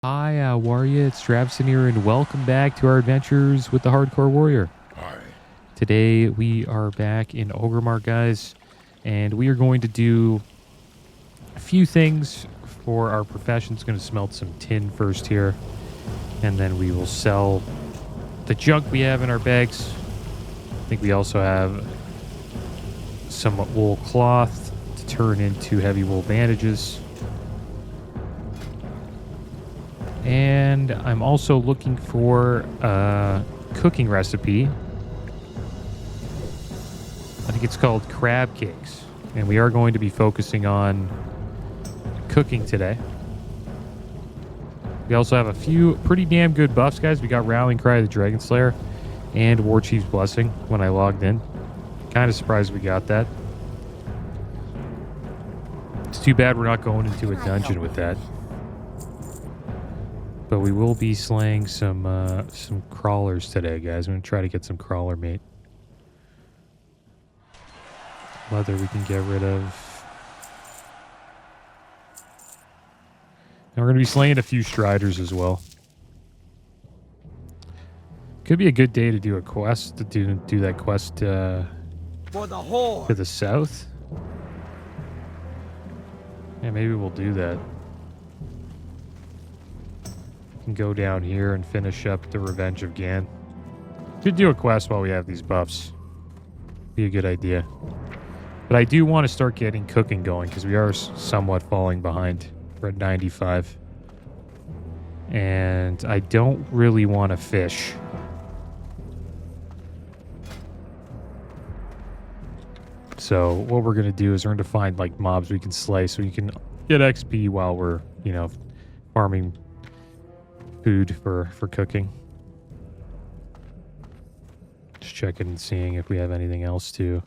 Hi, how are you? It's Travson here, and welcome back to our adventures with the Hardcore Warrior. Hi. Today, we are back in Orgrimmar, guys, and we are going to do a few things for our profession. It's going to smelt some tin first here, and then we will sell the junk we have in our bags. I think we also have some wool cloth to turn into heavy wool bandages. And I'm also looking for a cooking recipe. I think it's called crab cakes. And we are going to be focusing on cooking today. We also have a few pretty damn good buffs, guys. We got Rallying Cry of the Dragon Slayer and War Chief's Blessing when I logged in. Kind of surprised we got that. It's too bad we're not going into a dungeon with that. But we will be slaying some crawlers today, guys. I'm going to try to get some crawler meat. Leather we can get rid of. And we're going to be slaying a few striders as well. Could be a good day to do a quest, to do that quest for the horde to the south. Yeah, maybe we'll do that. Can go down here and finish up the Revenge of Gan. Could do a quest while we have these buffs. Be a good idea. But I do want to start getting cooking going because we are somewhat falling behind. We're at 95. And I don't really want to fish. So what we're going to do is we're going to find like mobs we can slay so you can get XP while we're, you know, farming food for cooking. Just checking and seeing if we have anything else to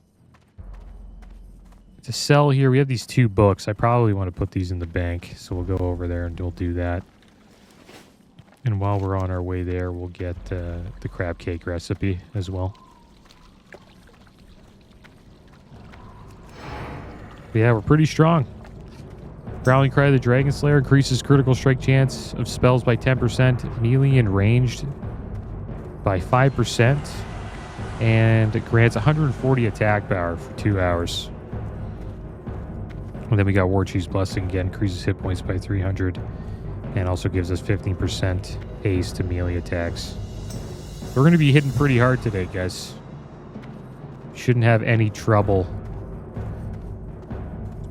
sell here. We have these 2 books. I probably want to put these in the bank, so we'll go over there and we'll do that. And while we're on our way there, we'll get the crab cake recipe as well. But yeah, we're pretty strong. Rallying Cry of the Dragon Slayer increases critical strike chance of spells by 10%, melee and ranged by 5%, and it grants 140 attack power for 2 hours. And then we got War Chief's Blessing, again, increases hit points by 300, and also gives us 15% haste to melee attacks. We're going to be hitting pretty hard today, guys. Shouldn't have any trouble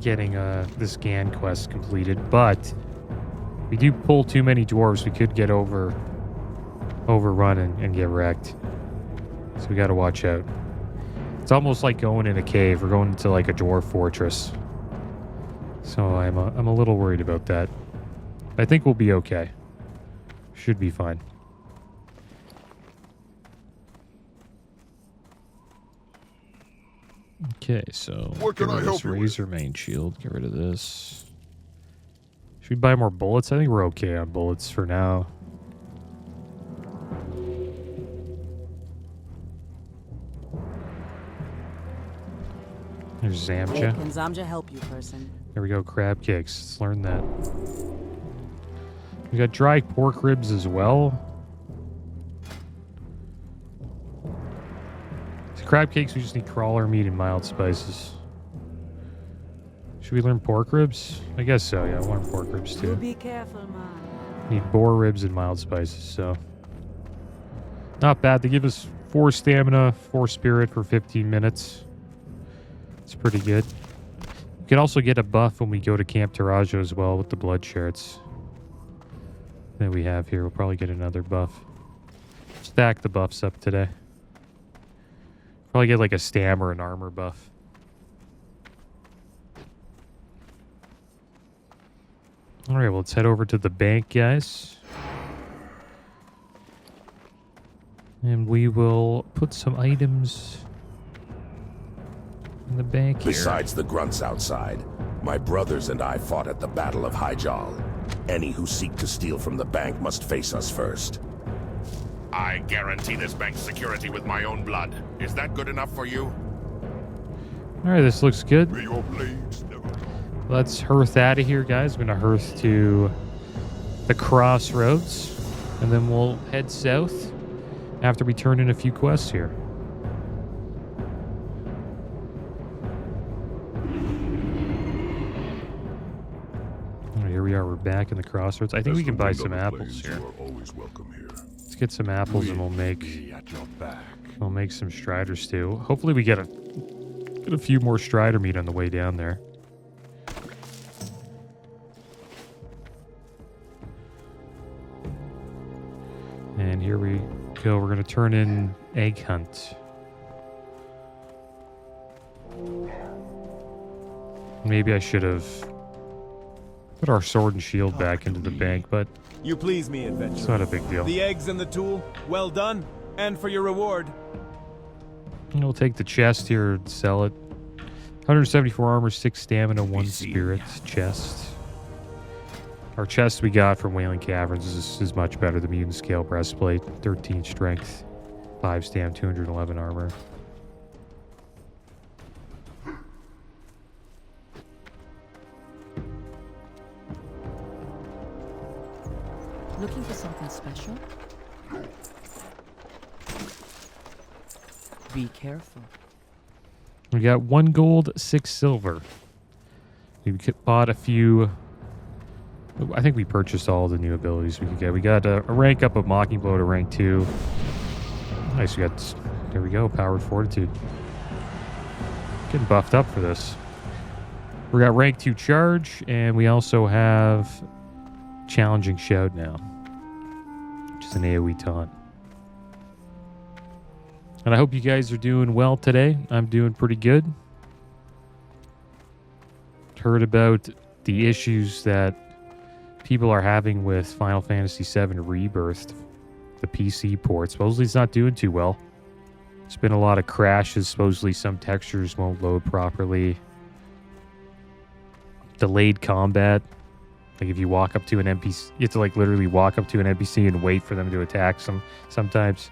getting this Gan quest completed, but if we do pull too many dwarves, we could get overrun and get wrecked. So we got to watch out. It's almost like going in a cave. We're going into like a dwarf fortress. So I'm a little worried about that. I think we'll be okay. Should be fine. Okay, so What can I help you with? Razor main shield. Get rid of this. Should we buy more bullets? I think we're okay on bullets for now. There's Zamja. Can Zamja help you, person? There we go, crab cakes. Let's learn that. We got dry pork ribs as well. Crab cakes, we just need crawler meat and mild spices. Should we learn pork ribs? I guess so, yeah. I want pork ribs too. Be careful, man. Need boar ribs and mild spices, so. Not bad. They give us 4 stamina, 4 spirit for 15 minutes. It's pretty good. We can also get a buff when we go to Camp Taurajo as well with the blood shards that we have here. We'll probably get another buff. Stack the buffs up today. Probably get like a stam or an armor buff. Alright, well, let's head over to the bank, guys. And we will put some items in the bank here. Besides the grunts outside, my brothers and I fought at the Battle of Hyjal. Any who seek to steal from the bank must face us first. I guarantee this bank's security with my own blood. Is that good enough for you? Alright, this looks good. May your blades never... Let's hearth out of here, guys. I'm going to hearth to the crossroads, and then we'll head south after we turn in a few quests here. Here we are. We're back in the crossroads. I think we can buy some apples here. Let's get some apples, and we'll make some Strider stew. Hopefully, we get a few more Strider meat on the way down there. And here we go. We're gonna turn in egg hunt. Maybe I should have put our sword and shield back into the bank, but you please me, adventure. It's not a big deal. The eggs and the tool, well done, and for your reward. And we'll take the chest here and sell it. 174 armor, 6 stamina, 1 spirit chest. Our chest we got from Wailing Caverns is much better. The mutant scale breastplate, 13 strength, 5 stam, 211 armor. Looking for something special? Be careful. We got 1 gold, 6 silver. We bought a few. I think we purchased all the new abilities we could get. We got a rank up of Mockingblow to rank 2. Nice, we got, there we go, Powered Fortitude. Getting buffed up for this. We got rank 2 charge, and we also have Challenging Shout now, which is an AoE taunt. And I hope you guys are doing well today. I'm doing pretty good. Heard about the issues that people are having with Final Fantasy VII Rebirth, the PC port. Supposedly it's not doing too well. There's been a lot of crashes. Supposedly some textures won't load properly. Delayed combat. Like if you walk up to an NPC, you have to like literally walk up to an NPC and wait for them to attack sometimes.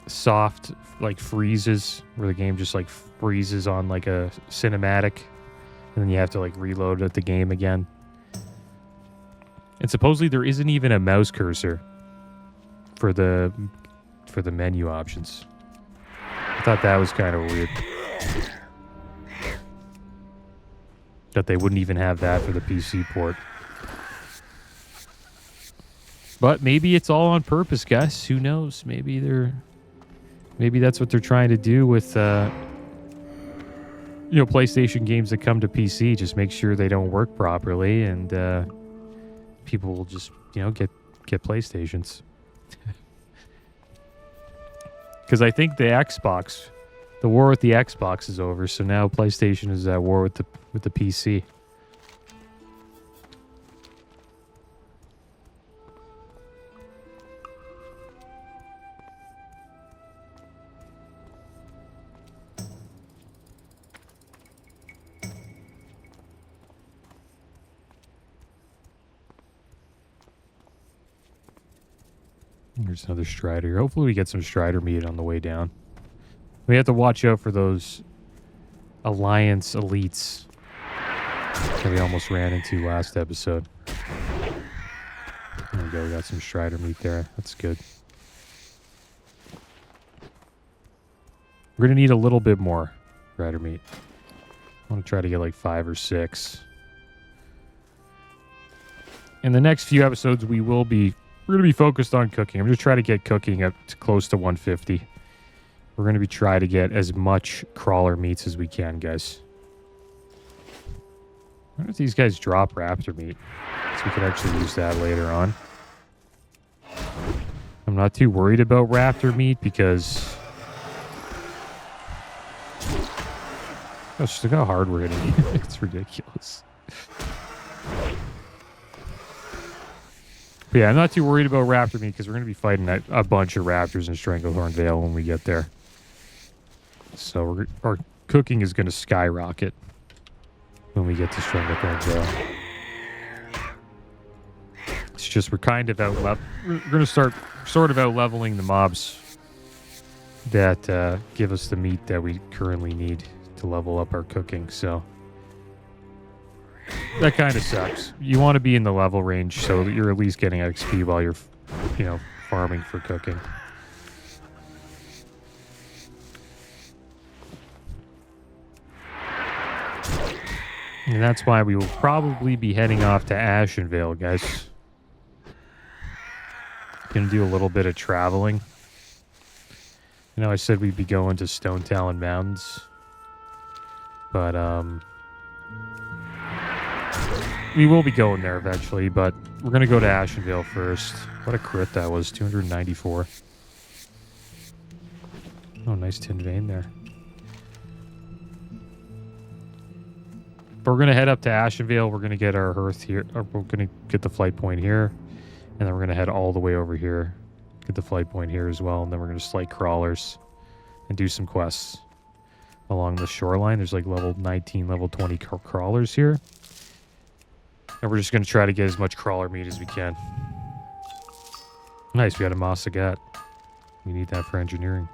Soft like freezes where the game just like freezes on like a cinematic, and then you have to like reload at the game again. And supposedly there isn't even a mouse cursor for the menu options. I thought that was kind of weird. That they wouldn't even have that for the PC port. But maybe it's all on purpose, guys. Who knows? Maybe that's what they're trying to do with PlayStation games that come to PC. Just make sure they don't work properly, and people will just get PlayStations. Because I think the Xbox, the war with the Xbox is over, so now PlayStation is at war with the PC. There's another Strider. Hopefully we get some Strider meat on the way down. We have to watch out for those Alliance elites that we almost ran into last episode. There we go. We got some Strider meat there. That's good. We're going to need a little bit more Strider meat. I want to try to get like 5 or 6. In the next few episodes, we're going to be focused on cooking. I'm just trying to get cooking up to close to 150. We're going to be trying to get as much crawler meats as we can, guys. I wonder if these guys drop raptor meat, so we can actually use that later on. I'm not too worried about raptor meat because look how hard we're hitting. It's ridiculous. But yeah, I'm not too worried about raptor meat because we're going to be fighting a bunch of raptors in Stranglethorn Vale when we get there. So our cooking is going to skyrocket when we get to Stranglethorn Vale. It's just we're kind of we're going to start sort of out leveling the mobs that give us the meat that we currently need to level up our cooking. So that kind of sucks. You want to be in the level range so that you're at least getting XP while you're, you know, farming for cooking. And that's why we will probably be heading off to Ashenvale, guys. Gonna do a little bit of traveling. You know, I said we'd be going to Stone Talon Mountains. But, we will be going there eventually, but we're gonna go to Ashenvale first. What a crit that was, 294. Oh, nice tin vein there. But we're going to head up to Ashenvale. We're going to get our hearth here. We're going to get the flight point here. And then we're going to head all the way over here. Get the flight point here as well. And then we're going to slay crawlers. And do some quests along the shoreline. There's like level 19, level 20 crawlers here. And we're just going to try to get as much crawler meat as we can. Nice, we got a Masagat. We need that for engineering.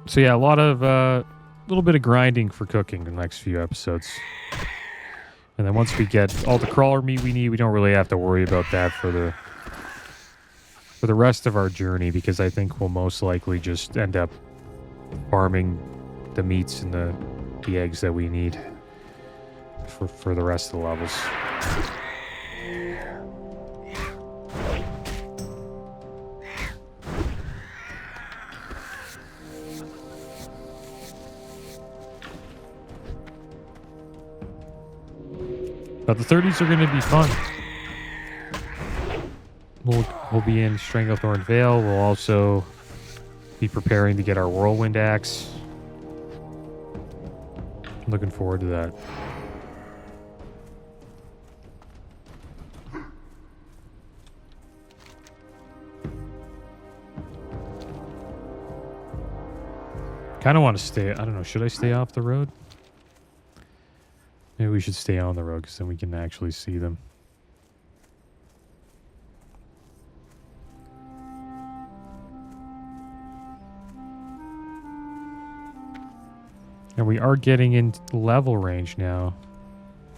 So yeah, a lot of, little bit of grinding for cooking in the next few episodes. And then once we get all the crawler meat we need, we don't really have to worry about that for the rest of our journey, because I think we'll most likely just end up farming the meats and the eggs that we need for the rest of the levels. But the 30s are going to be fun. We'll be in Stranglethorn Vale. We'll also be preparing to get our Whirlwind Axe. Looking forward to that. Kind of want to stay. I don't know. Should I stay off the road? Maybe we should stay on the road because then we can actually see them. And we are getting into level range now.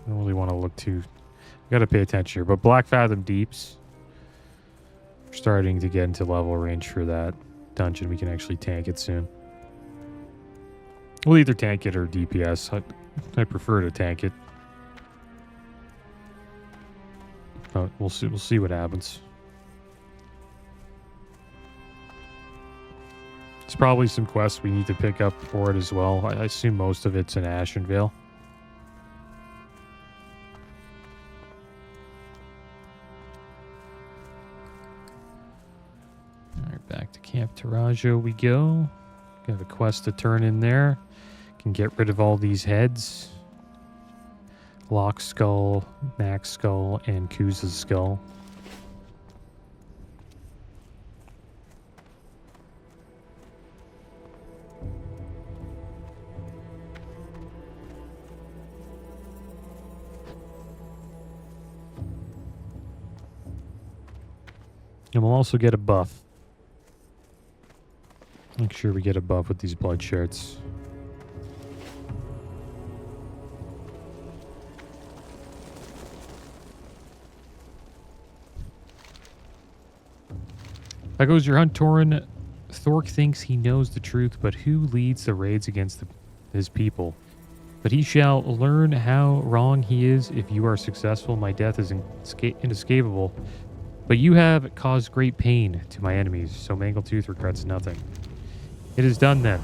I don't really want to look too... Got to pay attention here. But Black Fathom Deeps. We're starting to get into level range for that dungeon. We can actually tank it soon. We'll either tank it or DPS. I prefer to tank it. But we'll see what happens. There's probably some quests we need to pick up for it as well. I assume most of it's in Ashenvale. Alright, back to Camp Taurajo we go. Got a quest to turn in there. Can get rid of all these heads. Lock Skull, Max Skull, and Kuza's Skull. And we'll also get a buff. Make sure we get a buff with these blood shards. That goes your hunt, Tauren. Thork thinks he knows the truth, but who leads the raids against his people? But he shall learn how wrong he is if you are successful. My death is inescapable. But you have caused great pain to my enemies, so Mangletooth regrets nothing. It is done then.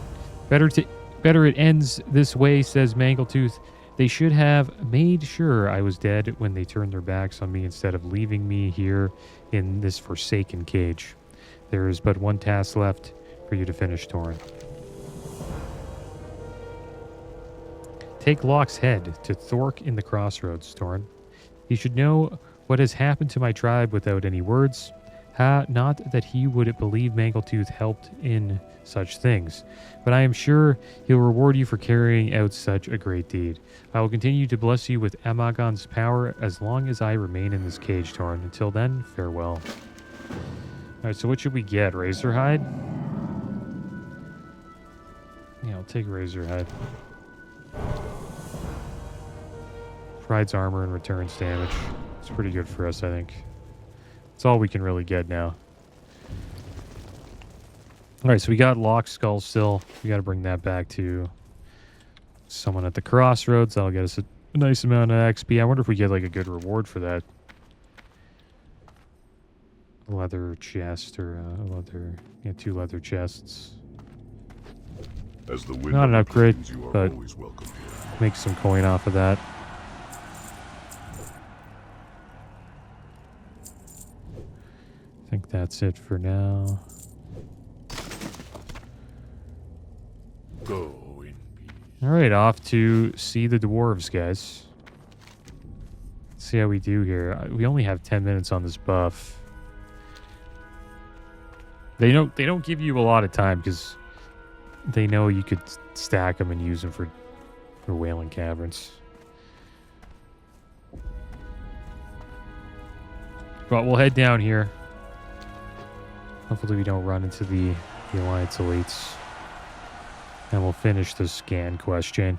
Better it ends this way, says Mangletooth. They should have made sure I was dead when they turned their backs on me instead of leaving me here in this forsaken cage. There is but one task left for you to finish, Tauren. Take Locke's head to Thork in the crossroads, Tauren. He should know what has happened to my tribe without any words. Not that he would believe Mangletooth helped in such things, but I am sure he'll reward you for carrying out such a great deed. I will continue to bless you with Amagon's power as long as I remain in this cage, Tauren. Until then, farewell. Alright, so what should we get? Razorhide? Yeah, I'll take Razorhead. Provides armor and returns damage. It's pretty good for us, I think. It's all we can really get now. Alright, so we got Lock Skull still. We got to bring that back to someone at the crossroads. That'll get us a nice amount of XP. I wonder if we get like a good reward for that. A leather chest or a leather... Yeah, 2 leather chests. As the wind Not an upgrade, plains, you are but always welcome here. make some coin off of that. I think that's it for now. Go in peace. Alright, off to see the dwarves, guys. Let's see how we do here. We only have 10 minutes on this buff. They don't give you a lot of time because they know you could stack them and use them for Wailing Caverns. But we'll head down here. Hopefully we don't run into the Alliance elites. And we'll finish the scan quest chain.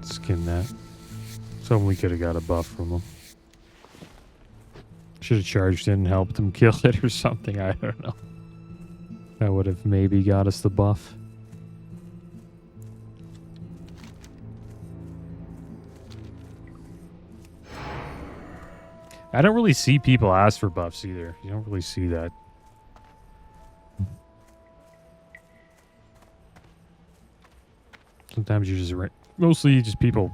Skin that. Something we could have got a buff from them. Should have charged in and helped them kill it or something. I don't know. That would have maybe got us the buff. I don't really see people ask for buffs either. You don't really see that. Sometimes you just... Mostly just people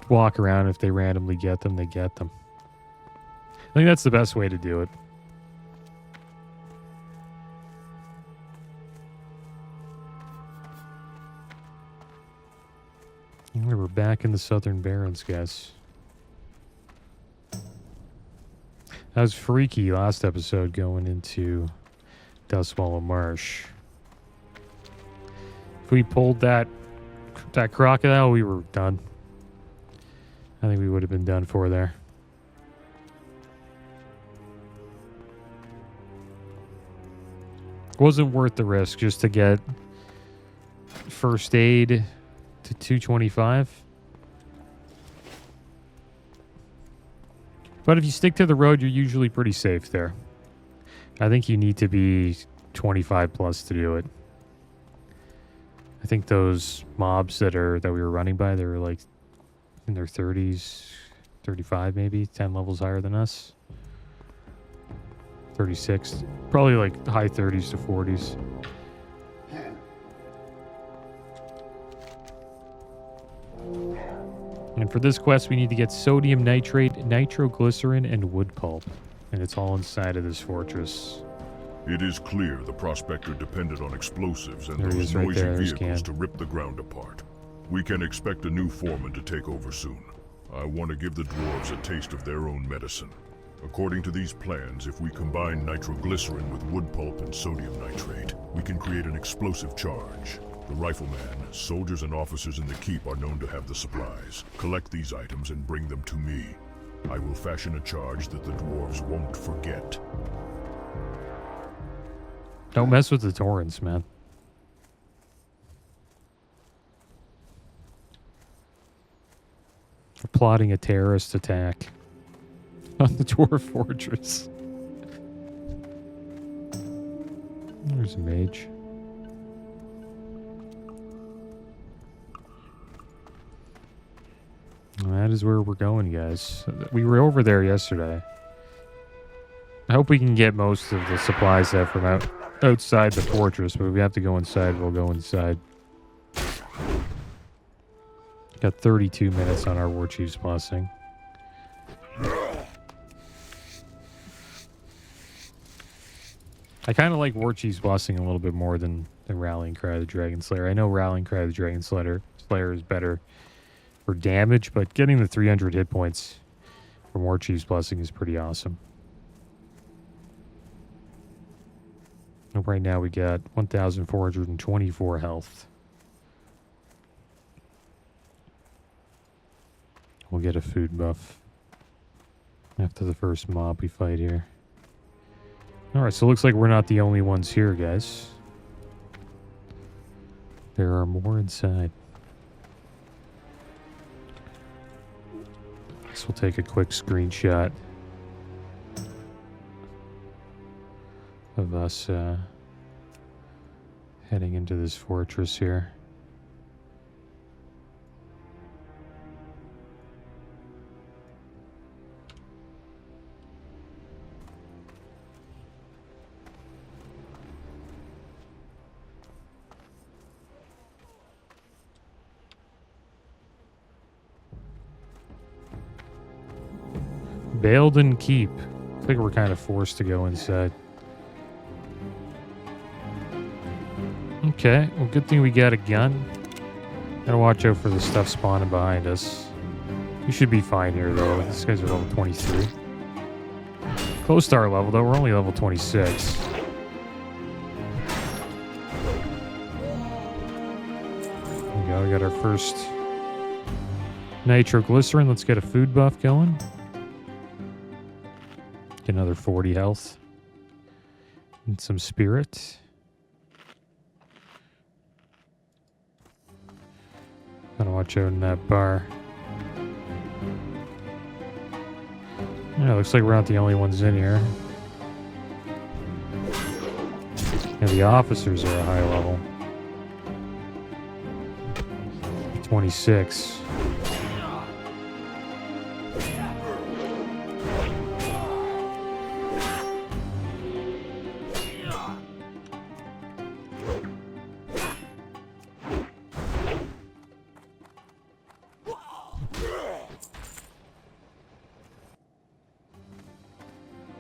walk around. If they randomly get them, they get them. I think that's the best way to do it. We're back in the Southern Barrens, guys. That was freaky last episode going into Dustwallow Marsh. If we pulled that crocodile, we were done. I think we would have been done for there. Wasn't worth the risk just to get first aid to 225. But if you stick to the road, you're usually pretty safe there. I think you need to be 25 plus to do it. I think those mobs that we were running by, they were like in their 30s, 35 maybe, 10 levels higher than us. 36, probably like high 30s to 40s. And for this quest, we need to get sodium nitrate, nitroglycerin, and wood pulp. And it's all inside of this fortress. It is clear the prospector depended on explosives and There he those is right noisy there, vehicles scan. to rip the ground apart. We can expect a new foreman to take over soon. I want to give the dwarves a taste of their own medicine. According to these plans, if we combine nitroglycerin with wood pulp and sodium nitrate, we can create an explosive charge. The rifleman, soldiers, and officers in the keep are known to have the supplies. Collect these items and bring them to me. I will fashion a charge that the dwarves won't forget. Don't mess with the Taurens, man. We're plotting a terrorist attack on the dwarf fortress. There's a mage. Well, that That is where we're going, guys. We were over there yesterday. I hope we can get most of the supply set from outside the fortress, but if we have to go inside, we'll go inside. Got 32 minutes on our War Chief's Blessing. I kind of like War Chief's Blessing a little bit more than Rallying Cry of the Dragon Slayer. I know Rallying Cry of the Dragon Slayer is better for damage, but getting the 300 hit points from War Chief's Blessing is pretty awesome. And right now we got 1,424 health. We'll get a food buff after the first mob we fight here. Alright, so it looks like we're not the only ones here, guys. There are more inside. So we'll take a quick screenshot of us heading into this fortress here. Baelden Keep. I think we're kind of forced to go inside. Okay, well, good thing we got a gun. Gotta watch out for the stuff spawning behind us. We should be fine here, though. These guys are level 23. Close to our level, though. We're only level 26. There we go. We got our first nitroglycerin. Let's get a food buff going. Get another 40 health. And some spirit. Gotta watch out in that bar. Yeah, looks like we're not the only ones in here. Yeah, the officers are a high level. 26.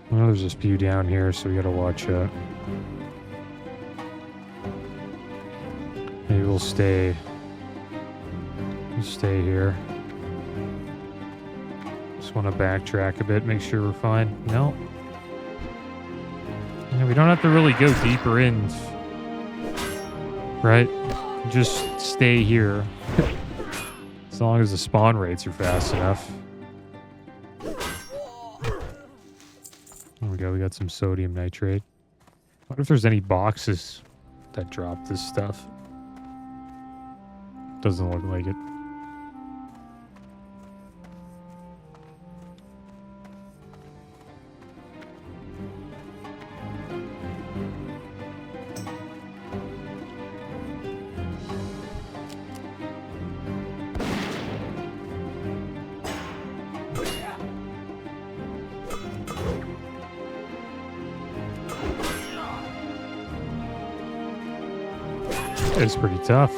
Well, there's a spew down here, so we gotta watch out. Maybe we'll stay here. Just want to backtrack a bit, make sure we're fine. No. Yeah, we don't have to really go deeper in, right? Just stay here. As long as the spawn rates are fast enough. There we go, we got some sodium nitrate. What if there's any boxes that drop this stuff? Doesn't look like it. It's pretty tough.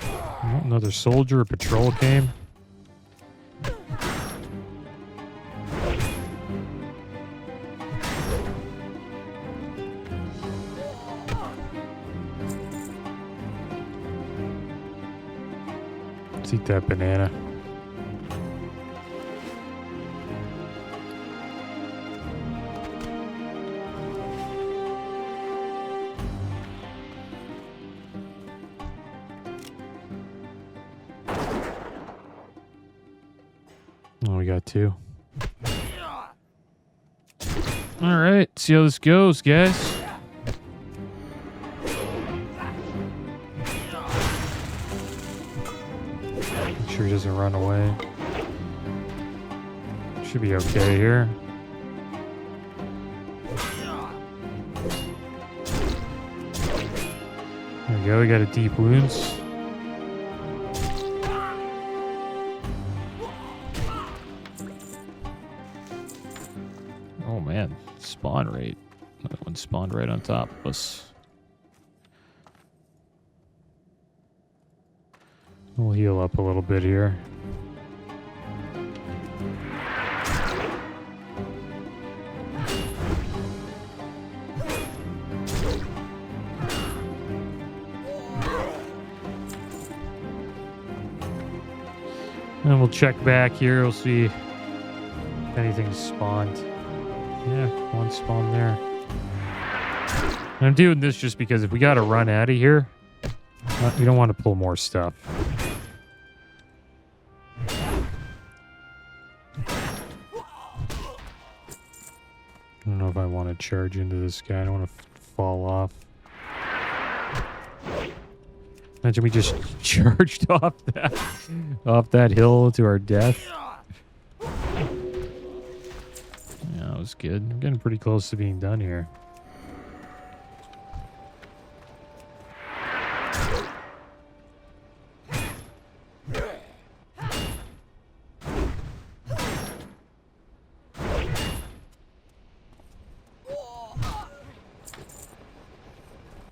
Oh, another soldier, a patrol came. Let's eat that banana. Oh, we got two. All right, see how this goes, guys. Make sure he doesn't run away. Should be okay here. we go. We got a deep wounds. Oh man, spawn rate. Another one spawned right on top of us. We'll heal up a little bit here. And we'll check back here. We'll see if anything's spawned. Yeah, one spawn there. And I'm doing this just because if we got to run out of here, we don't want to pull more stuff. I don't know if I want to charge into this guy. I don't want to fall off. Imagine we just charged off that hill to our death. Yeah, that was good. We're getting pretty close to being done here.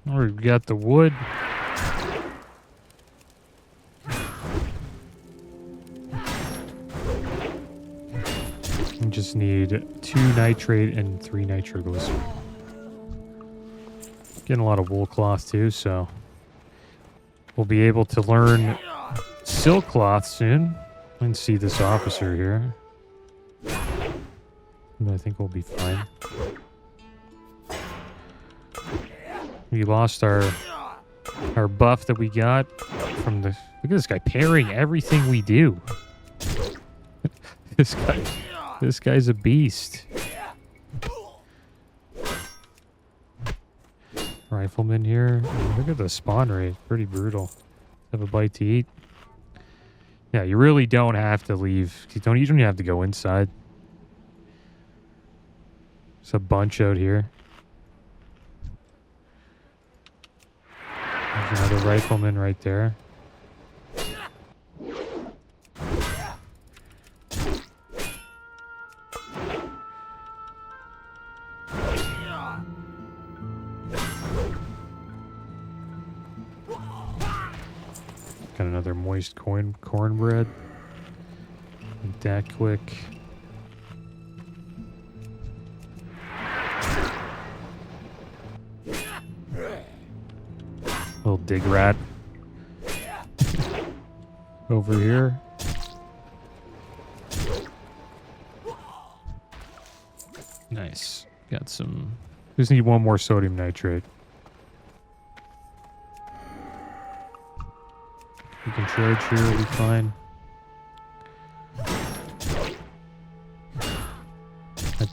We've got the wood. We just need 2 nitrate and 3 nitroglycerin. Getting a lot of wool cloth too, so we'll be able to learn silk cloth soon and see this officer here. But I think we'll be fine. We lost our buff that we got from the... Look at this guy parrying everything we do. This guy's a beast. Rifleman here. Look at the spawn rate. Pretty brutal. Have a bite to eat. Yeah, you really don't have to leave. You don't even have to go inside. There's a bunch out here. There's another rifleman right there. Got another moist cornbread. Eat that quick. Little dig rat over here. Nice. Got some. Just need one more sodium nitrate. We can charge here, we'll be fine.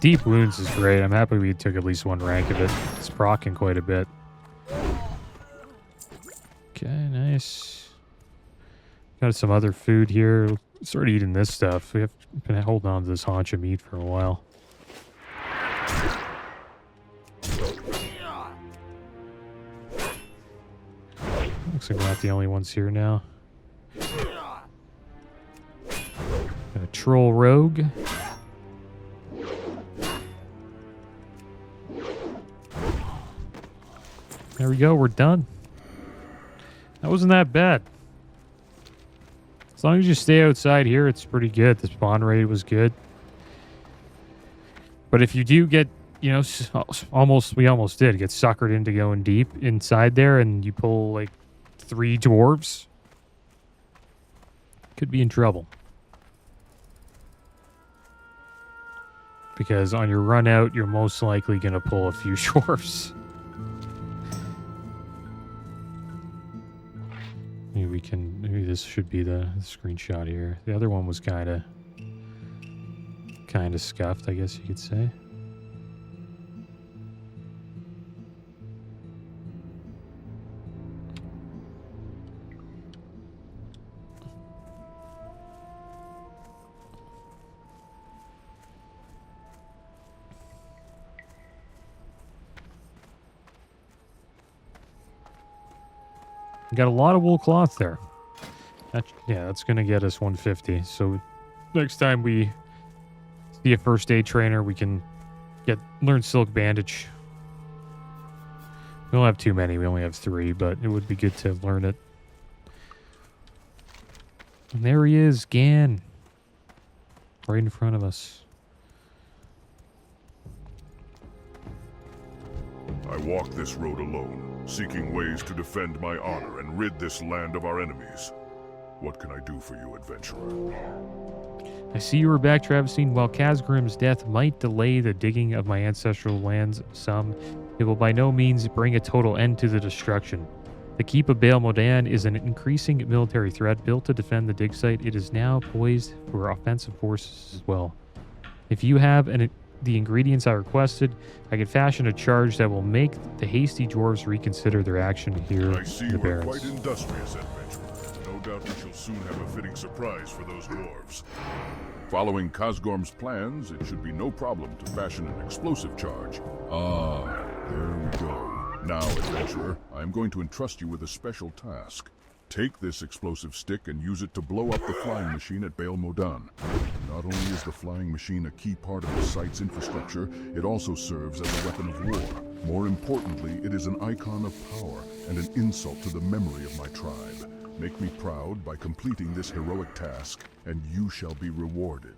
Deep wounds is great. I'm happy we took at least 1 rank of it. It's proccing quite a bit. Okay, nice. Got some other food here. Start eating this stuff. We have been holding on to this haunch of meat for a while. Looks like we're not the only ones here now. Got a troll rogue. There we go, we're done. That wasn't that bad. As long as you stay outside here, it's pretty good. The spawn rate was good. But if you do get, you know, we almost did get suckered into going deep inside there and you pull like 3 dwarves, could be in trouble. Because on your run out, you're most likely going to pull a few dwarves. Maybe this should be the screenshot here. The other one was kind of scuffed, I guess you could say. We got a lot of wool cloth there. Yeah, that's going to get us 150. So next time we see a first aid trainer, we can learn silk bandage. We don't have too many. We only have 3, but it would be good to learn it. And there he is, Gan. Right in front of us. I walk this road alone, seeking ways to defend my honor and rid this land of our enemies. What can I do for you, adventurer? I see you were back, Travestine. While Khazgrim's death might delay the digging of my ancestral lands some, it will by no means bring a total end to the destruction. The keep of Bael Modan is an increasing military threat built to defend the dig site. It is now poised for offensive forces as well. If you have the ingredients I requested, I can fashion a charge that will make the hasty dwarves reconsider their action here I see in the you are barrens. quite industrious, adventurer. No doubt we shall soon have a fitting surprise for those dwarves. Following Khazgorm's plans, it should be no problem to fashion an explosive charge. Ah, there we go. Now, adventurer, I am going to entrust you with a special task. Take this explosive stick and use it to blow up the flying machine at Bael Modan. Not only is the flying machine a key part of the site's infrastructure, it also serves as a weapon of war. More importantly, it is an icon of power and an insult to the memory of my tribe. Make me proud by completing this heroic task, and you shall be rewarded.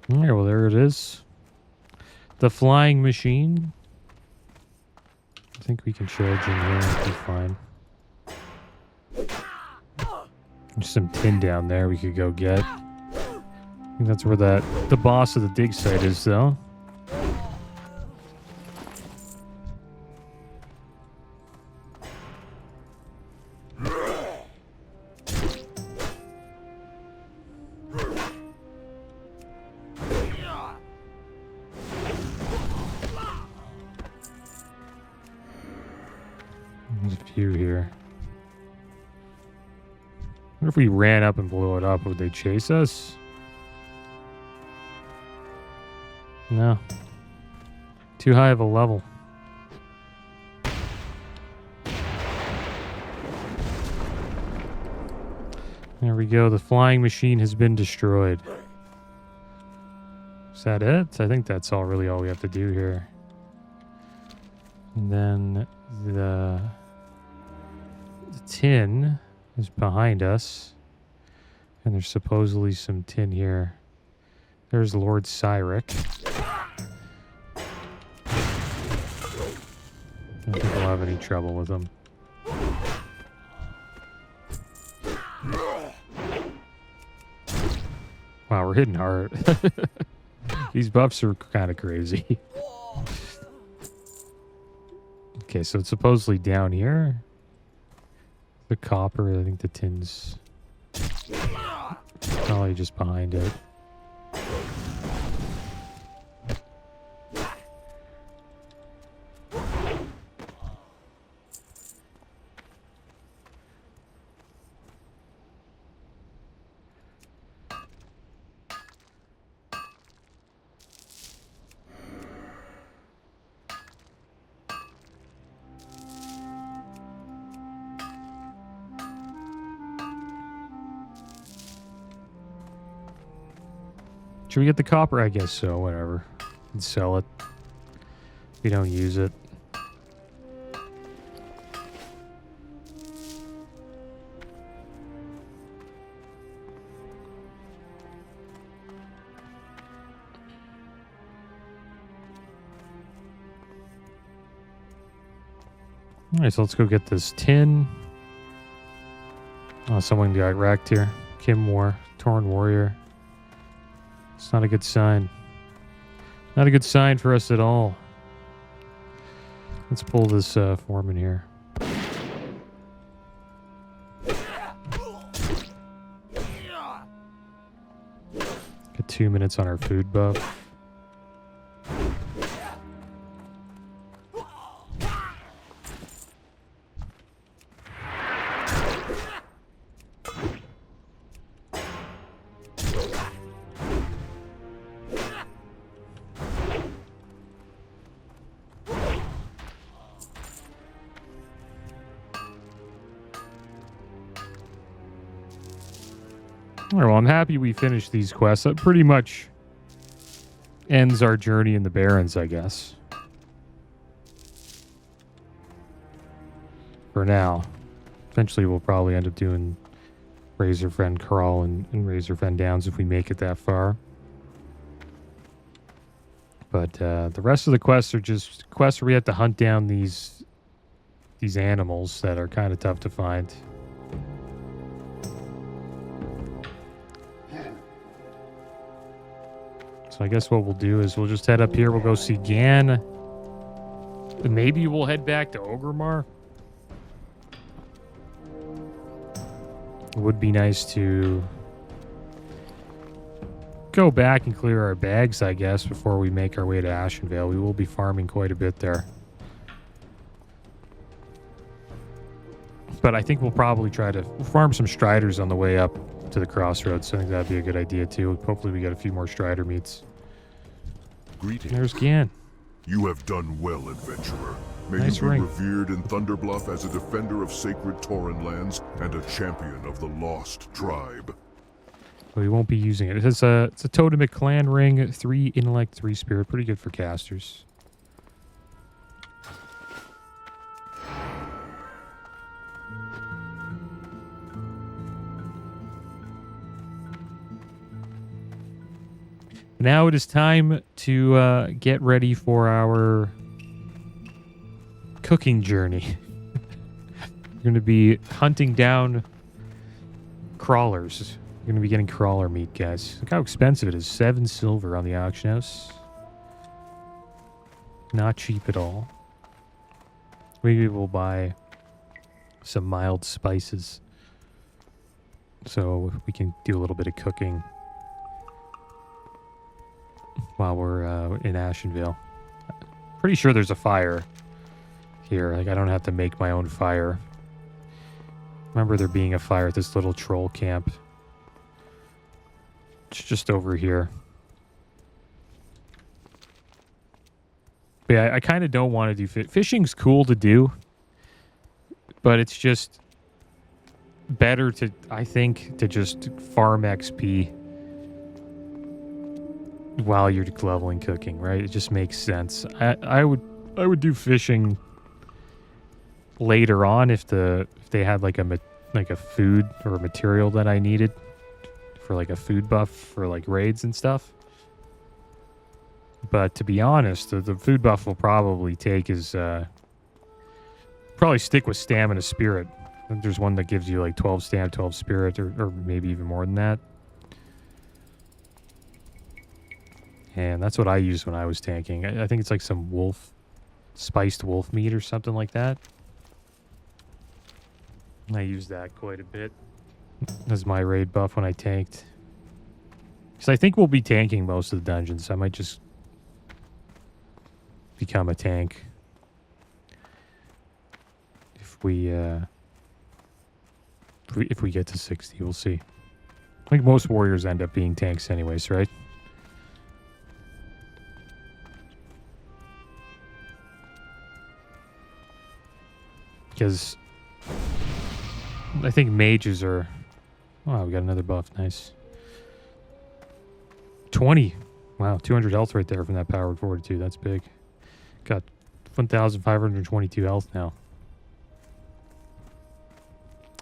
All right, well, there it is. The flying machine. I think we can charge in here. It'll be fine. There's some tin down there we could go get. I think that's where the boss of the dig site is, though. There's a few here. What if we ran up and blew it up? Would they chase us? No. Too high of a level. There we go. The flying machine has been destroyed. Is that it? I think that's all we have to do here. And then the tin is behind us. And there's supposedly some tin here. There's Lord Cyric. I don't think we'll have any trouble with him. Wow, we're hitting hard. These buffs are kind of crazy. Okay, so it's supposedly down here. The copper, I think the tin's probably just behind it. Should we get the copper? I guess so, whatever. And sell it. If we don't use it. Alright, so let's go get this tin. Oh, someone got wrecked here. Kim War, Torn Warrior. It's not a good sign. Not a good sign for us at all. Let's pull this foreman here. Got 2 minutes on our food buff. Alright, well, I'm happy we finished these quests. That pretty much ends our journey in the Barrens, I guess. For now. Eventually, we'll probably end up doing Razorfen Crawl and Razorfen Downs if we make it that far. But the rest of the quests are just quests where we have to hunt down these animals that are kind of tough to find. So I guess what we'll do is we'll just head up here. We'll go see Gan. Maybe we'll head back to Ogremar. It would be nice to go back and clear our bags, I guess, before we make our way to Ashenvale. We will be farming quite a bit there. But I think we'll probably try to farm some Striders on the way up to the crossroads. So I think that'd be a good idea too. Hopefully we get a few more Strider meats. Greetings. There's Gan. You have done well, adventurer. May Nice you be ring. revered in Thunderbluff as a defender of sacred Tauren lands and a champion of the lost tribe. We won't be using it. It's a totemic clan ring, 3 intellect, 3 spirit. Pretty good for casters. Now it is time to get ready for our cooking journey. We're going to be hunting down crawlers. We're going to be getting crawler meat, guys. Look how expensive it is. 7 silver on the auction house. Not cheap at all. Maybe we'll buy some mild spices so we can do a little bit of cooking while we're in Ashenvale. Pretty sure there's a fire here. Like, I don't have to make my own fire. Remember there being a fire at this little troll camp. It's just over here. But yeah, I kind of don't want to do fishing's cool to do, but it's just better to, I think, to just farm XP while you're leveling cooking, right? It just makes sense. I would do fishing later on if they had like a food or a material that I needed for like a food buff for like raids and stuff. But to be honest, the food buff will probably take is probably stick with stamina spirit. I think there's one that gives you like 12 stam, 12 spirit, or maybe even more than that. And that's what I used when I was tanking. I think it's like some spiced wolf meat or something like that. I used that quite a bit as my raid buff when I tanked. Because I think we'll be tanking most of the dungeons. I might just become a tank if we get to 60. We'll see. I think most warriors end up being tanks anyways, right? Because I think mages are... Oh, we got another buff. Nice. 20. Wow, 200 health right there from that powered fortitude. That's big. Got 1,522 health now.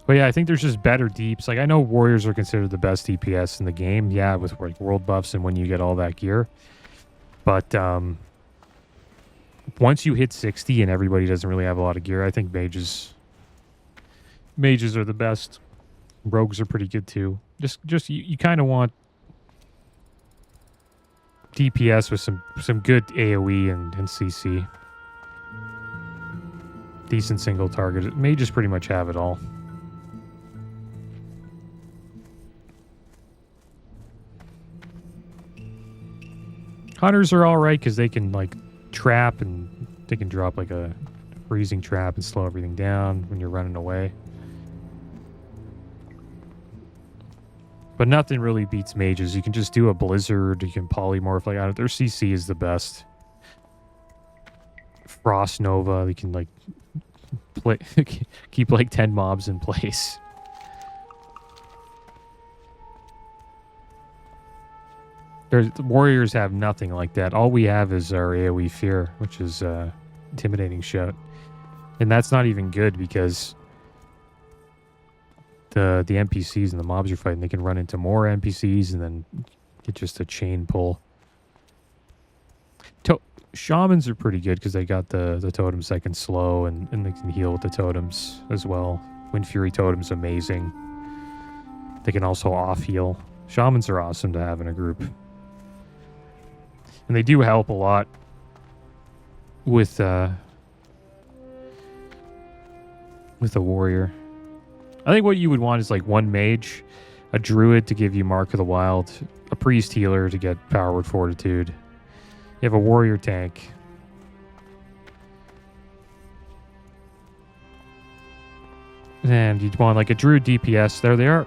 But yeah, I think there's just better deeps. Like, I know warriors are considered the best DPS in the game. Yeah, with like world buffs and when you get all that gear. But once you hit 60 and everybody doesn't really have a lot of gear, I think mages are the best. Rogues are pretty good too. Just you kind of want DPS with some good AoE and CC. Decent single target. Mages pretty much have it all. Hunters are alright because they can like trap and they can drop like a freezing trap and slow everything down when you're running away. But nothing really beats mages. You can just do a blizzard, you can polymorph like out. Their CC is the best. Frost Nova, you can like play keep like 10 mobs in place. The warriors have nothing like that. All we have is our AoE fear, which is intimidating shout. And that's not even good because the NPCs and the mobs you're fighting, they can run into more NPCs and then get just a chain pull. Shamans are pretty good because they got the totems that can slow and they can heal with the totems as well. Wind Fury totem's amazing. They can also off heal. Shamans are awesome to have in a group. And they do help a lot with a warrior. I think what you would want is like one mage, a druid to give you Mark of the Wild, a priest healer to get Power Word Fortitude. You have a warrior tank. And you'd want like a druid DPS. There they are.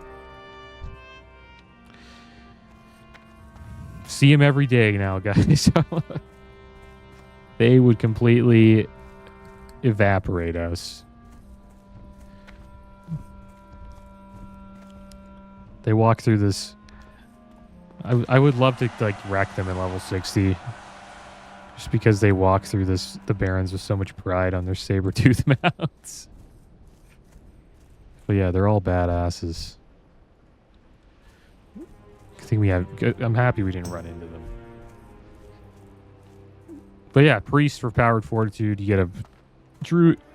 See them every day now, guys. They would completely evaporate us. They walk through this. I would love to like wreck them in level 60. Just because they walk through the Barrens with so much pride on their saber-tooth mounts. But yeah, they're all badasses. I think we have... I'm happy we didn't run into them. But yeah, priest for Powered Fortitude. You get a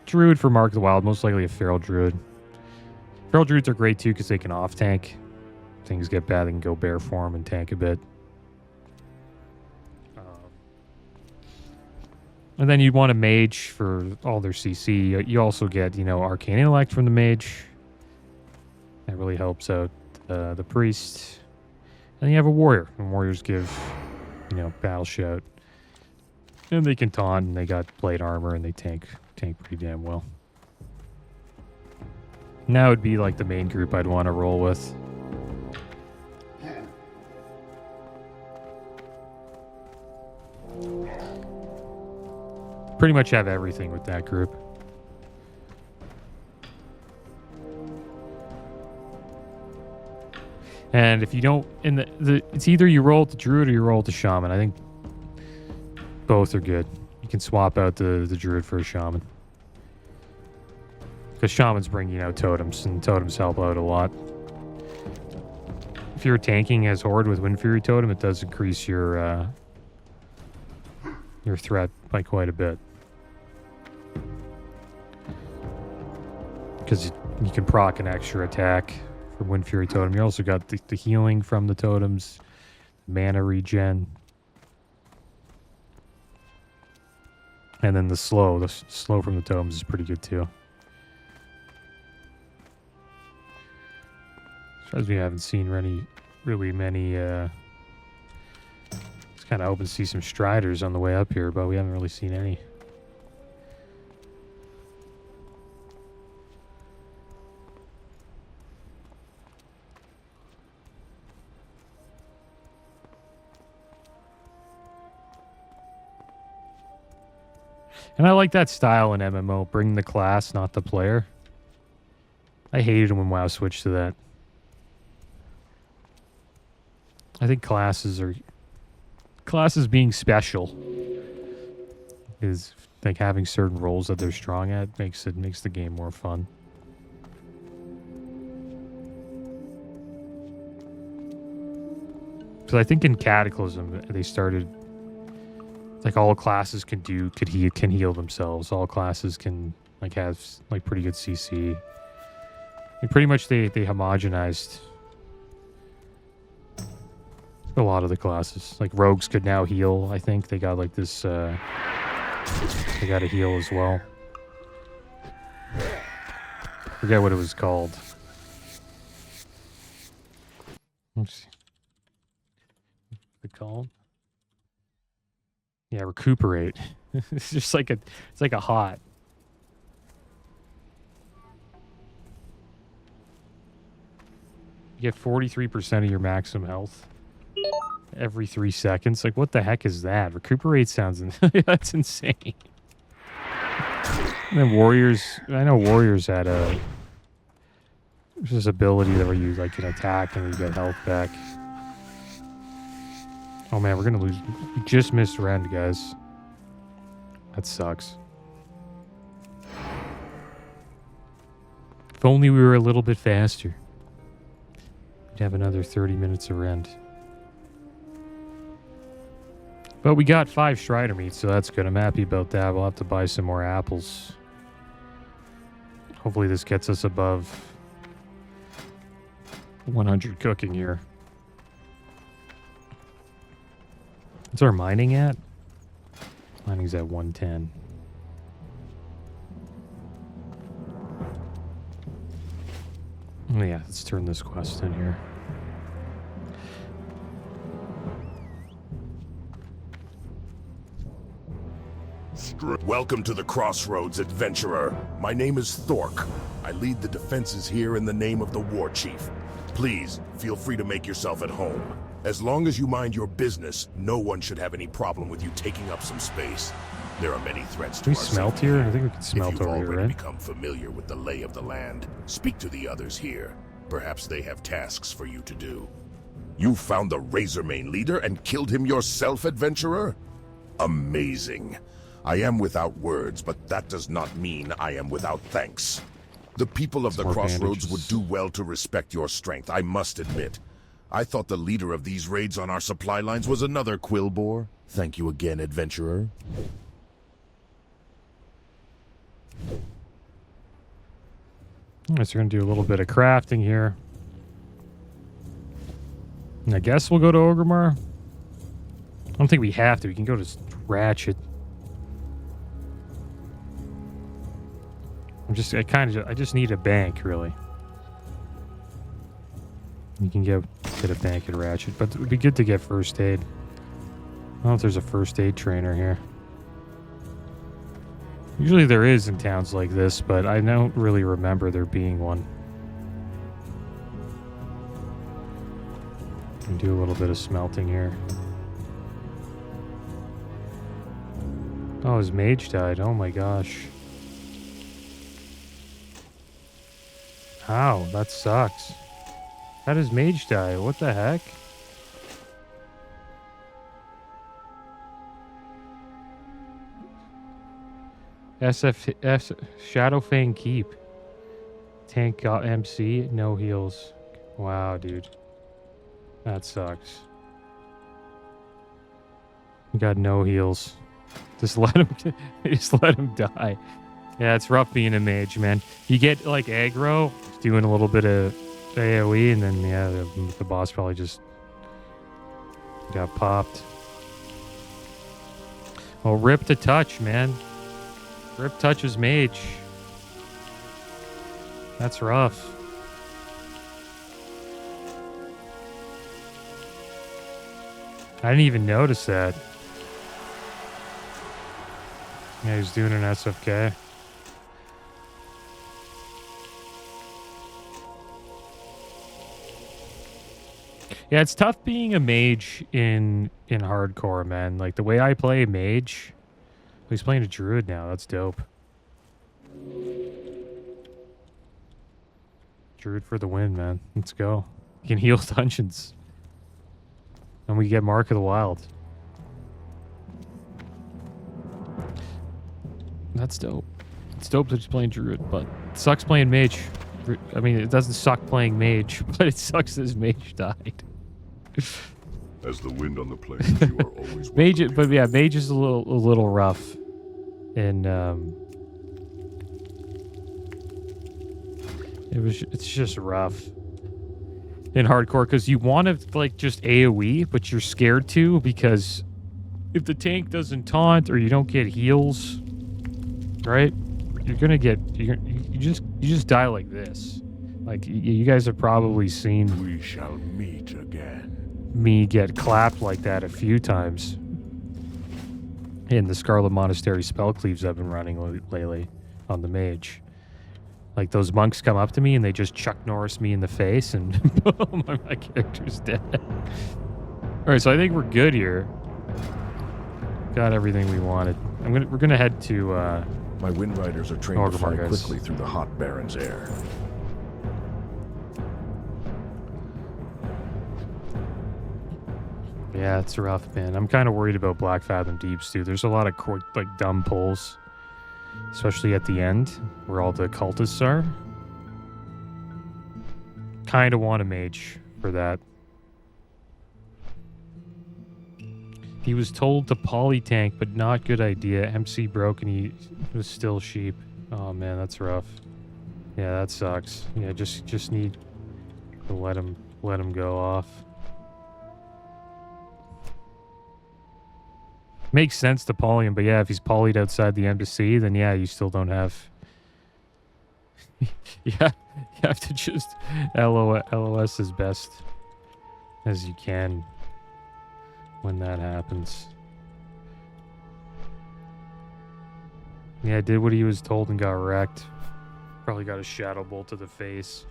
druid for Mark of the Wild. Most likely a feral druid. Feral druids are great too because they can off-tank. Things get bad, they can go bear form and tank a bit. And then you'd want a mage for all their CC. You also get, you know, Arcane Intellect from the mage. That really helps out the priest. And you have a warrior. And warriors give, you know, battle shout. And they can taunt, and they got plate armor, and they tank pretty damn well. And that would be like the main group I'd want to roll with. Pretty much have everything with that group. And if you don't, it's either you roll with the druid or you roll with the shaman. I think both are good. You can swap out the druid for a shaman. Because shamans bring, you know, totems, and totems help out a lot. If you're tanking as Horde with Wind Fury Totem, it does increase your threat by quite a bit. Because you can proc an extra attack from Wind Fury Totem. You also got the healing from the totems, mana regen, and then the slow. The slow from the totems is pretty good too. As far as we haven't seen really many. It's kind of hoping to see some Striders on the way up here, but we haven't really seen any. And I like that style in MMO. Bring the class, not the player. I hated when WoW switched to that. I think classes being special is like having certain roles that they're strong at makes the game more fun. Because I think in Cataclysm they started like all classes can heal themselves. All classes can like have like pretty good CC. And pretty much they homogenized A lot of the classes. Like rogues could now heal, I think. They got like this, they got a heal as well. Forget what it was called. Oops. What's it called? Yeah, recuperate. It's just like it's like a hot. You get 43% of your maximum health every 3 seconds. Like, what the heck is that? Recuperate sounds that's insane. And then warriors, I know warriors had there's this ability that where you like can attack and you get health back. Oh man, we're gonna lose. We just missed Rend, guys. That sucks. If only we were a little bit faster. We'd have another 30 minutes of Rend. But we got 5 Strider meats, so that's good. I'm happy about that. We'll have to buy some more apples. Hopefully this gets us above 100 cooking here. What's our mining at? Mining's at 110. Oh yeah, let's turn this quest in here. Welcome to the Crossroads, adventurer. My name is Thork. I lead the defenses here in the name of the War Chief. Please, feel free to make yourself at home. As long as you mind your business, no one should have any problem with you taking up some space. There are many threats to Can we our smelt safety. here? I think we can smelt If you've over here, already right? become familiar with the lay of the land, speak to the others here. Perhaps they have tasks for you to do. You found the Razormane leader and killed him yourself, adventurer? Amazing. I am without words, but that does not mean I am without thanks. The people of the More Crossroads bandages. would do well to respect your strength, I must admit. I thought the leader of these raids on our supply lines was another Quillbore. Thank you again, adventurer. Alright, so we're going to do a little bit of crafting here. And I guess we'll go to Orgrimmar. I don't think we have to. We can go to Ratchet. I just need a bank, really. You can get a bank at Ratchet, but it would be good to get first aid. I don't know if there's a first aid trainer here. Usually there is in towns like this, but I don't really remember there being one. Can do a little bit of smelting here. Oh, his mage died. Oh my gosh. Ow, that sucks. How does mage die? What the heck? Shadowfang Keep. Tank got MC, no heals. Wow, dude. That sucks. Got no heals. Just let him die. Yeah, it's rough being a mage, man. You get like aggro, doing a little bit of AoE, and then yeah, the boss probably just got popped. Oh, rip to touch, man. Rip touches mage. That's rough. I didn't even notice that. Yeah, he's doing an SFK. Yeah, it's tough being a mage in hardcore, man. Like the way I play mage. He's playing a druid now. That's dope. Druid for the win, man. Let's go. You can heal dungeons. And we get Mark of the Wild. That's dope. It's dope that he's playing druid, but it sucks playing mage. I mean, it doesn't suck playing mage, but it sucks that his mage died. As the wind on the plains, you are always Mage, welcome but here. yeah, mage is a little rough. And it's just rough. in hardcore, because you want to like just AoE, but you're scared to, because if the tank doesn't taunt or you don't get heals, right, you're gonna get you just die like this. Like you guys have probably seen We shall meet again. me get clapped like that a few times in the Scarlet Monastery spell cleaves I've been running lately on the mage. Like those monks come up to me and they just Chuck Norris me in the face, and boom, my character's dead. All right, so I think we're good here. Got everything we wanted. We're gonna head to My wind riders are trained to fly Orgrimmar, guys. quickly through the hot Baron's air. Yeah, it's rough, man. I'm kind of worried about Black Fathom Deeps, too. There's a lot of like dumb pulls, especially at the end, where all the cultists are. Kind of want a mage for that. He was told to poly-tank, but not good idea. MC broke and he was still sheep. Oh, man, that's rough. Yeah, that sucks. Yeah, just need to let him go off. Makes sense to poly him, but yeah, if he's polyed outside the embassy, then yeah, you still don't have... yeah, you have to just LOS as best as you can when that happens. Yeah, did what he was told and got wrecked. Probably got a shadow bolt to the face.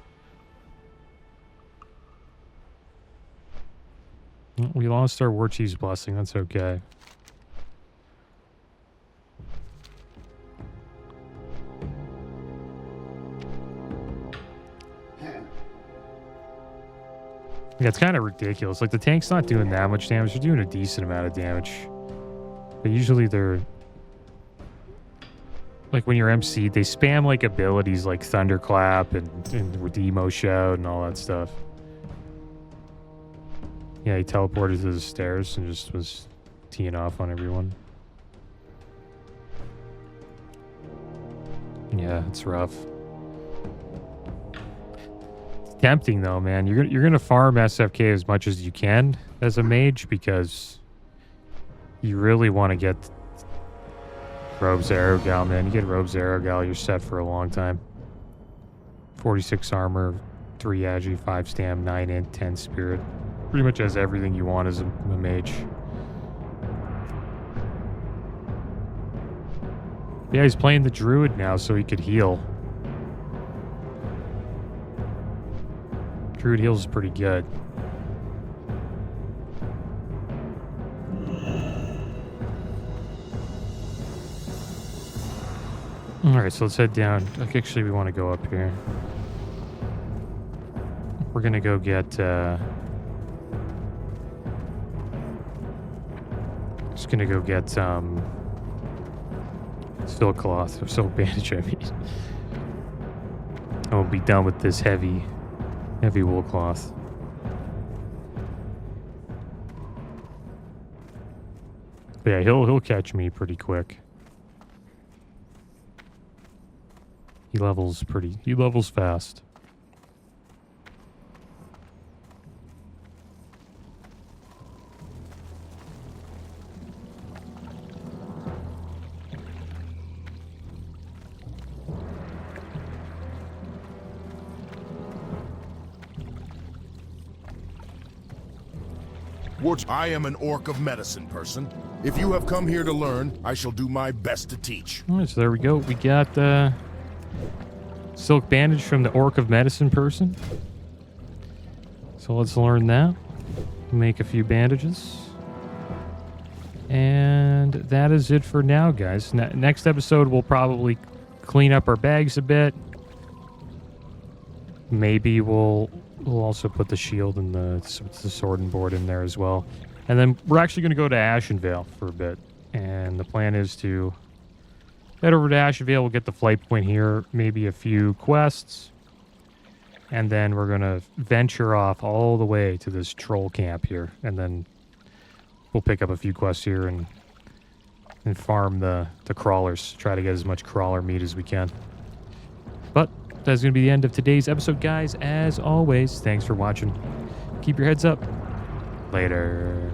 We lost our War Chief's blessing, that's okay. Yeah, it's kind of ridiculous. Like, the tank's not doing that much damage. They're doing a decent amount of damage. But usually they're... Like, when you're MC'd, they spam, like, abilities like Thunderclap and Redeemo Shout and all that stuff. Yeah, he teleported to the stairs and just was teeing off on everyone. Yeah, it's rough. Tempting though, man. You're gonna farm SFK as much as you can as a mage, because you really want to get Robe's Aerogal, man. You get Robe's Aerogal, you're set for a long time. 46 armor, 3 agi, 5 stam, 9 int, 10 spirit. Pretty much has everything you want as a mage. Yeah, he's playing the druid now so he could heal. Druid heals is pretty good. Alright, so let's head down. Actually, we want to go up here. We're gonna go get, just gonna go get, silk cloth, or silk bandage, I mean. I won't be done with this heavy wool cloth. But yeah, he'll catch me pretty quick. He levels fast. I am an orc of medicine, person. If you have come here to learn, I shall do my best to teach. All right, so there we go. We got silk bandage from the orc of medicine person. So let's learn that. Make a few bandages. And that is it for now, guys. Next episode, we'll probably clean up our bags a bit. Maybe we'll also put the shield and the sword and board in there as well. And then we're actually going to go to Ashenvale for a bit. And the plan is to head over to Ashenvale. We'll get the flight point here, maybe a few quests. And then we're going to venture off all the way to this troll camp here. And then we'll pick up a few quests here and farm the crawlers. Try to get as much crawler meat as we can. But That's going to be the end of today's episode, guys. As always, thanks for watching. Keep your heads up. Later.